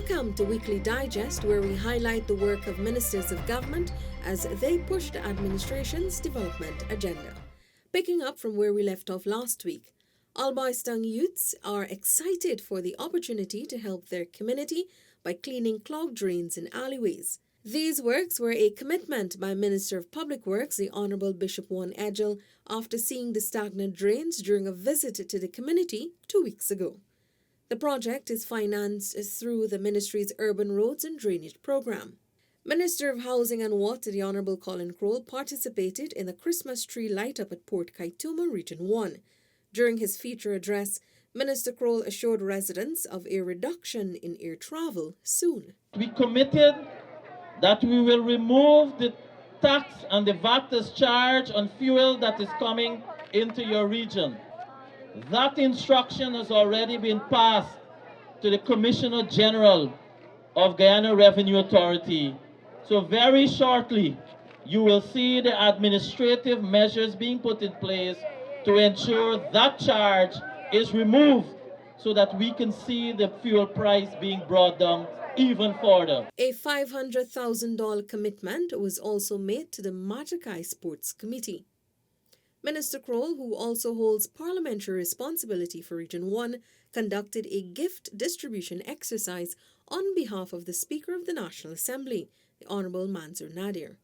Welcome to Weekly Digest, where we highlight the work of ministers of government as they push the administration's development agenda. Picking up from where we left off last week, Albaistang youths are excited for the opportunity to help their community by cleaning clogged drains and alleyways. These works were a commitment by Minister of Public Works, the Honourable Bishop Juan Edgell, after seeing the stagnant drains during a visit to the community 2 weeks ago. The project is financed through the Ministry's Urban Roads and Drainage Programme. Minister of Housing and Water, the Honourable COLLIN, participated in the Christmas tree light-up at Port Kaituma, Region 1. During his feature address, Minister CROAL assured residents of a reduction in air travel soon. We committed that we will remove the tax and the VAT charge on fuel that is coming into your region. That instruction has already been passed to the Commissioner General of Guyana Revenue Authority. So very shortly, you will see the administrative measures being put in place to ensure that charge is removed so that we can see the fuel price being brought down even further. A $500,000 commitment was also made to the Majakai Sports Committee. Minister CROAL, who also holds parliamentary responsibility for Region 1, conducted a gift distribution exercise on behalf of the Speaker of the National Assembly, the Honourable Mansour Nadir.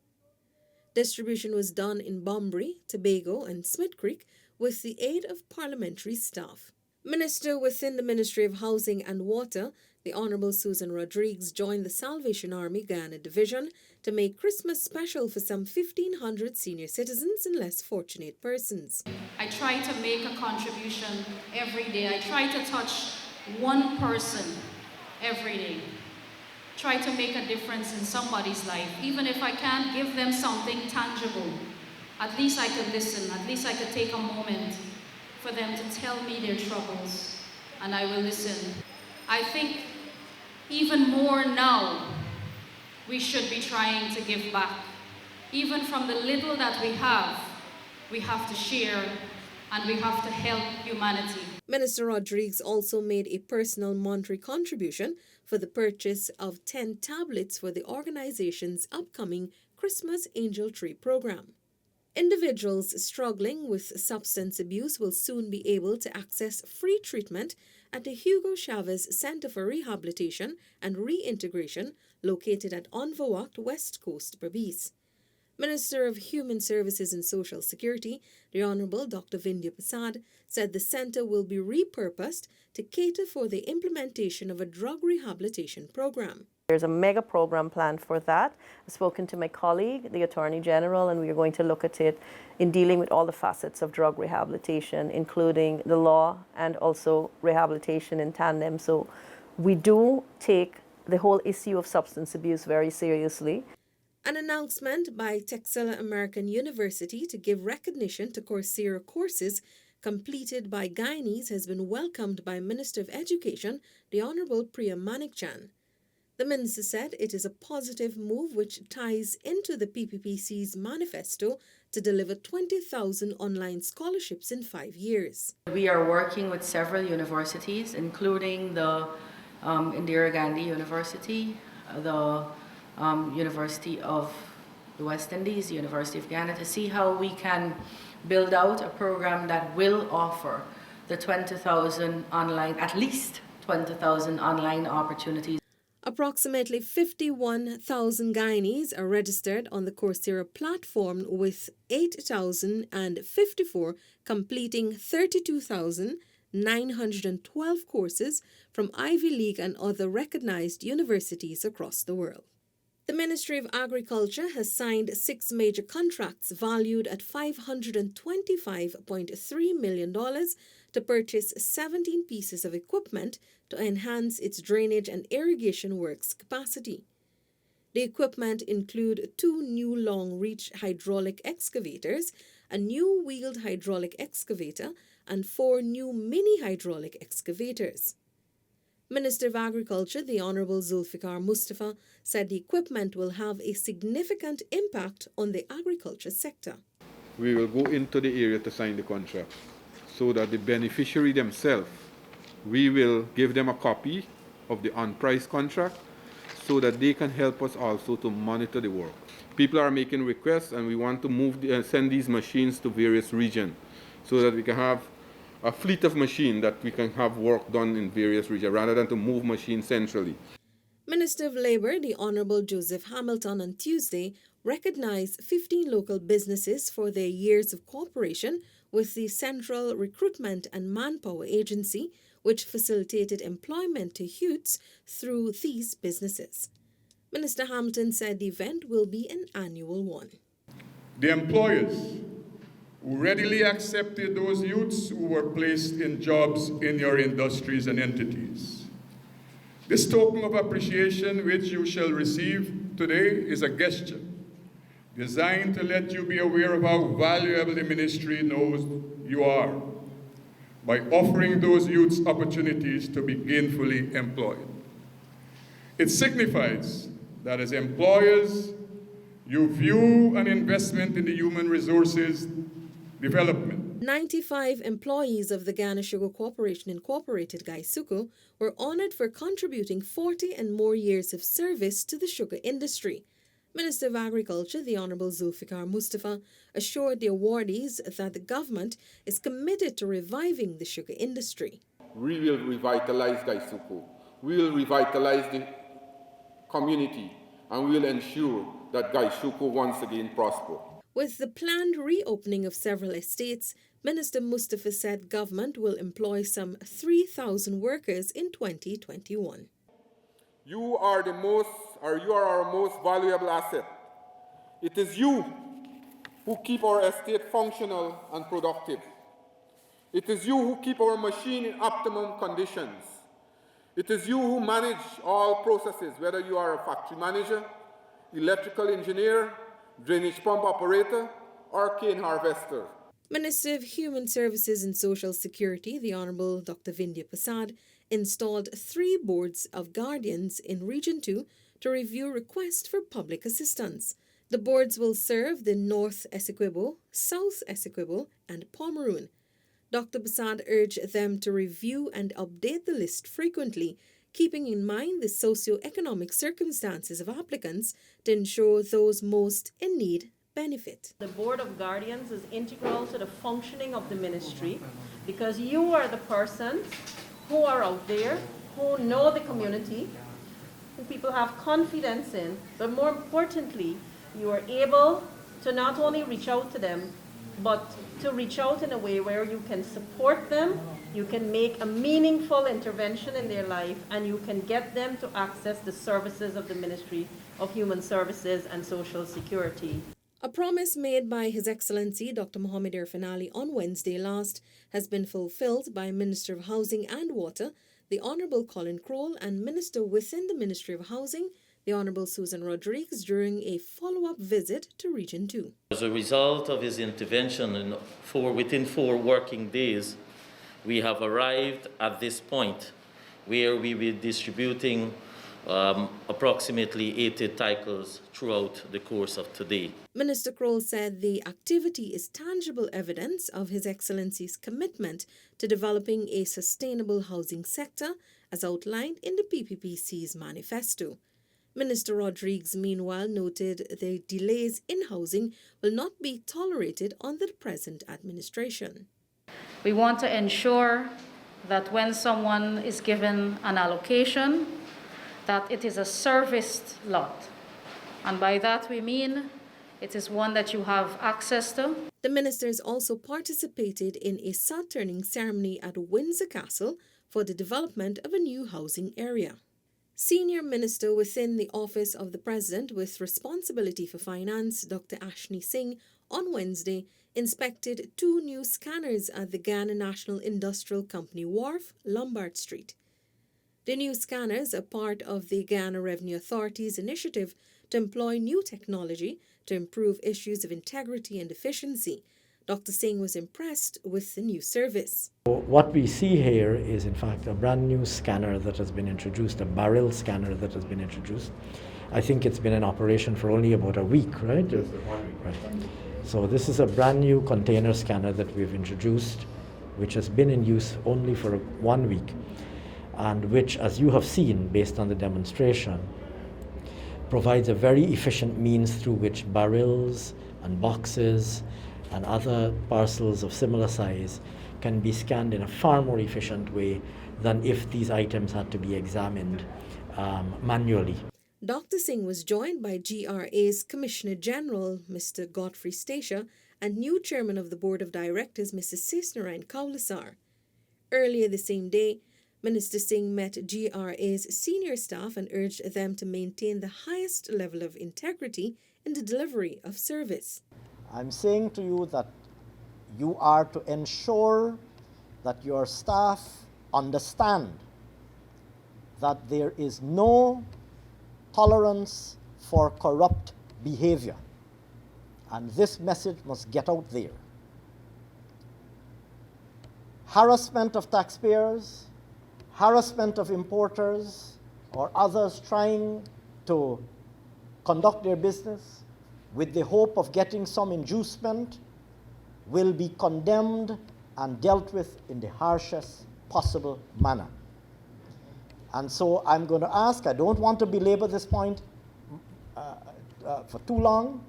Distribution was done in Bunbury, Tobago and Smith Creek with the aid of parliamentary staff. Minister within the Ministry of Housing and Water, the Honourable Susan Rodriguez, joined the Salvation Army Guyana Division to make Christmas special for some 1,500 senior citizens and less fortunate persons. I try to make a contribution every day. I try to touch one person every day. Try to make a difference in somebody's life. Even if I can't give them something tangible, at least I could listen. At least I could take a moment for them to tell me their troubles, and I will listen. I think even more now, we should be trying to give back. Even from the little that we have to share, and we have to help humanity. Minister Rodriguez also made a personal monetary contribution for the purchase of 10 tablets for the organization's upcoming Christmas Angel Tree program. Individuals struggling with substance abuse will soon be able to access free treatment at the Hugo Chavez Center for Rehabilitation and Reintegration located at Onvawakt, West Coast, Berbice. Minister of Human Services and Social Security, the Honourable Dr. Vindhya Prasad, said the centre will be repurposed to cater for the implementation of a drug rehabilitation program. There's a mega program planned for that. I've spoken to my colleague, the Attorney General, and we are going to look at it in dealing with all the facets of drug rehabilitation, including the law and also rehabilitation in tandem. So we do take the whole issue of substance abuse very seriously. An announcement by Texas American University to give recognition to Coursera courses completed by Guyanese has been welcomed by Minister of Education, the Honourable Priya Manikchan. The minister said it is a positive move which ties into the PPPC's manifesto to deliver 20,000 online scholarships in 5 years. We are working with several universities, including the Indira Gandhi University, the University of the West Indies, the University of Guyana, to see how we can build out a program that will offer the 20,000 online, at least 20,000 online opportunities. Approximately 51,000 Guyanese are registered on the Coursera platform, with 8,054 completing 32,912 courses from Ivy League and other recognized universities across the world. The Ministry of Agriculture has signed 6 major contracts valued at $525.3 million to purchase 17 pieces of equipment to enhance its drainage and irrigation works capacity. The equipment include 2 new long-reach hydraulic excavators, a new wheeled hydraulic excavator, and 4 new mini hydraulic excavators. Minister of Agriculture, the Honourable ZULFIKAR MUSTAPHA, said the equipment will have a significant impact on the agriculture sector. We will go into the area to sign the contract so that the beneficiary themselves, we will give them a copy of the on-price contract so that they can help us also to monitor the work. People are making requests, and we want to send these machines to various regions so that we can have a fleet of machines that we can have work done in various regions rather than to move machines centrally. Minister of Labour, the Honourable Joseph Hamilton, on Tuesday recognized 15 local businesses for their years of cooperation with the Central Recruitment and Manpower Agency, which facilitated employment to youths through these businesses. Minister Hamilton said the event will be an annual one. The employers who readily accepted those youths who were placed in jobs in your industries and entities. This token of appreciation which you shall receive today is a gesture designed to let you be aware of how valuable the ministry knows you are by offering those youths opportunities to be gainfully employed. It signifies that as employers, you view an investment in the human resources development. 95 employees of the Ghana Sugar Corporation Incorporated, Gaisuku, were honored for contributing 40 and more years of service to the sugar industry. Minister of Agriculture, the Honourable ZULFIKAR Mustafa, assured the awardees that the government is committed to reviving the sugar industry. We will revitalize Gaisuku. We will revitalize the community, and we will ensure that Gaisuku once again prosper. With the planned reopening of several estates, Minister Mustafa said government will employ some 3,000 workers in 2021. You are our most valuable asset. It is you who keep our estate functional and productive. It is you who keep our machine in optimum conditions. It is you who manage all processes, whether you are a factory manager, electrical engineer, drainage pump operator, or cane harvester. Minister of Human Services and Social Security, the Honourable Dr. Vindhya Prasad, installed 3 boards of guardians in Region 2 to review requests for public assistance. The boards will serve the North Essequibo, South Essequibo, and Pomeroon. Dr. Prasad urged them to review and update the list frequently, keeping in mind the socio-economic circumstances of applicants to ensure those most in need benefit. The Board of Guardians is integral to the functioning of the ministry because you are the persons who are out there, who know the community, who people have confidence in, but more importantly, you are able to not only reach out to them, but to reach out in a way where you can support them, you can make a meaningful intervention in their life, and you can get them to access the services of the Ministry of Human Services and Social Security. A promise made by His Excellency Dr. Mohamed Irfan Ali on Wednesday last has been fulfilled by Minister of Housing and Water, the Honourable COLLIN, and Minister within the Ministry of Housing, the Honourable Susan Rodriguez, during a follow-up visit to Region 2. As a result of his intervention within 4 working days, we have arrived at this point where we will be distributing approximately 80 titles throughout the course of today. Minister CROAL said the activity is tangible evidence of His Excellency's commitment to developing a sustainable housing sector as outlined in the PPPC's manifesto. Minister Rodriguez, meanwhile, noted the delays in housing will not be tolerated under the present administration. We want to ensure that when someone is given an allocation, that it is a serviced lot. And by that we mean it is one that you have access to. The ministers also participated in a sod-turning ceremony at Windsor Castle for the development of a new housing area. Senior Minister within the Office of the President with responsibility for finance, Dr. Ashni Singh, on Wednesday inspected 2 new scanners at the Ghana National Industrial Company Wharf, Lombard Street. The new scanners are part of the Ghana Revenue Authority's initiative to employ new technology to improve issues of integrity and efficiency. Dr. Singh was impressed with the new service. What we see here is in fact a brand new scanner that has been introduced, a barrel scanner that has been introduced. I think it's been in operation for only about a week, right? Yes, 1 week. Right. So this is a brand new container scanner that we've introduced, which has been in use only for 1 week. and which, as you have seen based on the demonstration, provides a very efficient means through which barrels and boxes and other parcels of similar size can be scanned in a far more efficient way than if these items had to be examined manually. Dr. Singh was joined by GRA's Commissioner General, Mr. Godfrey Stacia, and new Chairman of the Board of Directors, Mrs. Sesnarain Kaulasar. Earlier the same day, Minister Singh met GRA's senior staff and urged them to maintain the highest level of integrity in the delivery of service. I'm saying to you that you are to ensure that your staff understand that there is no tolerance for corrupt behavior. And this message must get out there. Harassment of taxpayers, harassment of importers, or others trying to conduct their business with the hope of getting some inducement will be condemned and dealt with in the harshest possible manner. And so I'm going to ask, I don't want to belabor this point for too long,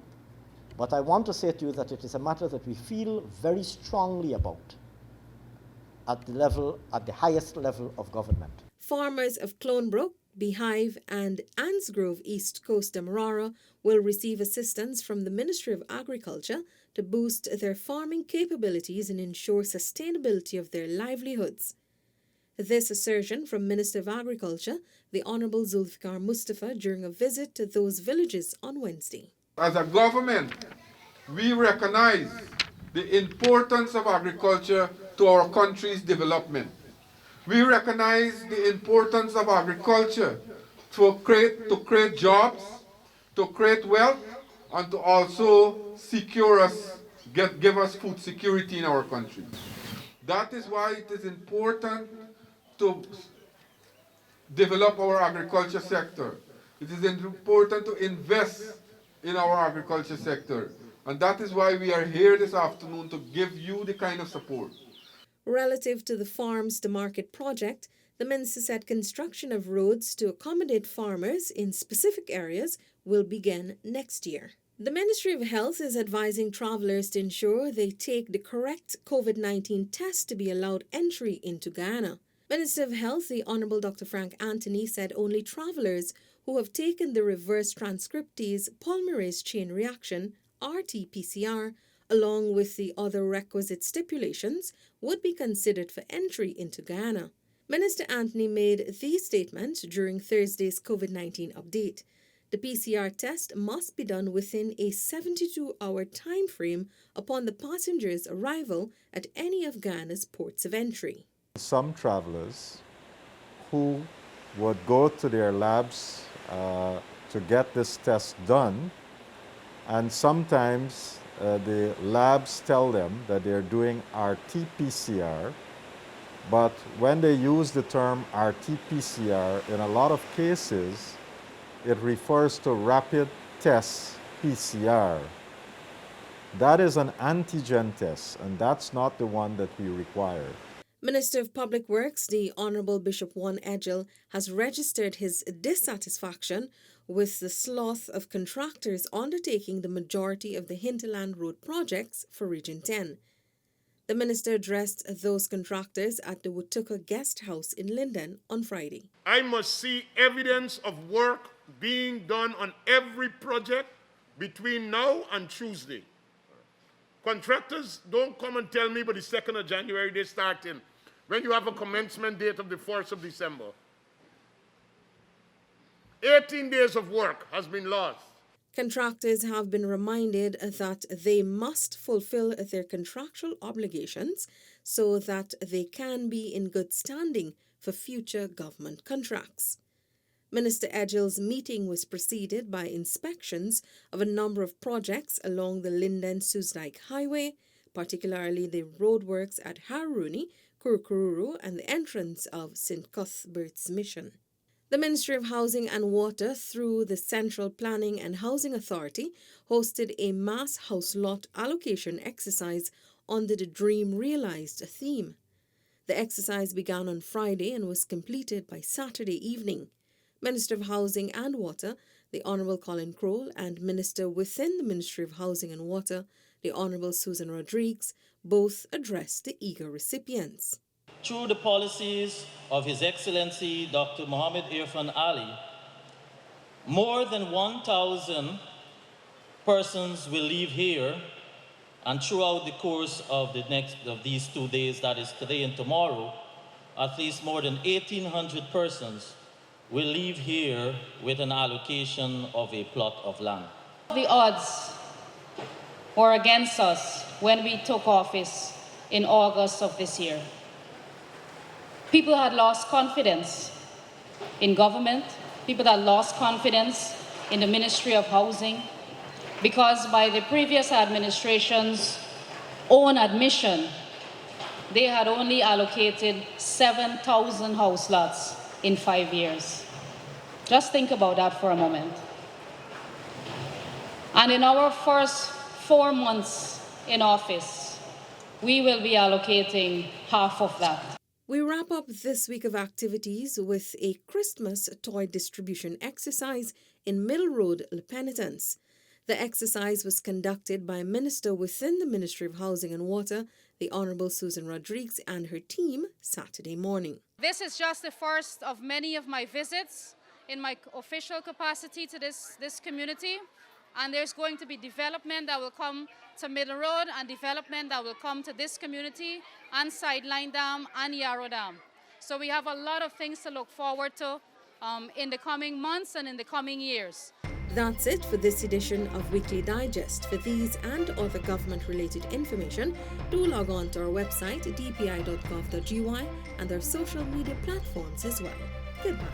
but I want to say to you that it is a matter that we feel very strongly about at the highest level of government. Farmers of Clonebrook, Beehive and Ansgrove East Coast Demerara will receive assistance from the Ministry of Agriculture to boost their farming capabilities and ensure sustainability of their livelihoods. This assertion from Minister of Agriculture, the Honourable ZULFIKAR MUSTAPHA, during a visit to those villages on Wednesday. As a government, we recognize the importance of agriculture to our country's development. We recognize the importance of agriculture to create jobs, to create wealth, and to also give us food security in our country. That is why it is important to develop our agriculture sector. It is important to invest in our agriculture sector. And that is why we are here this afternoon, to give you the kind of support. Relative to the Farms to Market project, the minister said construction of roads to accommodate farmers in specific areas will begin next year. The Ministry of Health is advising travellers to ensure they take the correct COVID-19 test to be allowed entry into Guyana. Minister of Health, the Honourable Dr. Frank Anthony, said only travellers who have taken the reverse transcriptase polymerase chain reaction, RT-PCR, along with the other requisite stipulations, would be considered for entry into Guyana. Minister Anthony made these statements during Thursday's COVID-19 update. The PCR test must be done within a 72-hour time frame upon the passenger's arrival at any of Guyana's ports of entry. Some travelers who would go to their labs to get this test done, and sometimes the labs tell them that they're doing RT-PCR, but when they use the term RT-PCR, in a lot of cases, it refers to rapid test PCR. That is an antigen test, and that's not the one that we require. Minister of Public Works, the Honourable Bishop Juan Edgell, has registered his dissatisfaction with the sloth of contractors undertaking the majority of the hinterland road projects for Region 10. The minister addressed those contractors at the Watuka Guest House in Linden on Friday. I must see evidence of work being done on every project between now and Tuesday. Contractors don't come and tell me, but the 2nd of January they're starting, when you have a commencement date of the 1st of December. 18 days of work has been lost. Contractors have been reminded that they must fulfill their contractual obligations so that they can be in good standing for future government contracts. Minister Edgell's meeting was preceded by inspections of a number of projects along the Linden-Susdike Highway, particularly the roadworks at Harooni, Kurukururu, and the entrance of St. Cuthbert's Mission. The Ministry of Housing and Water, through the Central Planning and Housing Authority, hosted a mass house lot allocation exercise under the Dream Realised theme. The exercise began on Friday and was completed by Saturday evening. Minister of Housing and Water, the Honourable COLLIN, and Minister within the Ministry of Housing and Water, the Honourable Susan Rodriguez, both addressed the eager recipients. Through the policies of His Excellency Dr. Mohammed Irfan Ali, more than 1,000 persons will leave here, and throughout the course of these 2 days, that is today and tomorrow, at least more than 1,800 persons will leave here with an allocation of a plot of land. The odds were against us when we took office in August of this year. People had lost confidence in government. People had lost confidence in the Ministry of Housing because by the previous administration's own admission, they had only allocated 7,000 house lots in 5 years. Just think about that for a moment. And in our first 4 months in office, we will be allocating half of that. We wrap up this week of activities with a Christmas toy distribution exercise in Middle Road, Le Penitence. The exercise was conducted by a minister within the Ministry of Housing and Water, the Honourable Susan Rodriguez, and her team Saturday morning. This is just the first of many of my visits in my official capacity to this community. And there's going to be development that will come to Middle Road and development that will come to this community and Sideline Dam and Yarrow Dam. So we have a lot of things to look forward to in the coming months and in the coming years. That's it for this edition of Weekly Digest. For these and other government-related information, do log on to our website, dpi.gov.gy, and our social media platforms as well. Goodbye.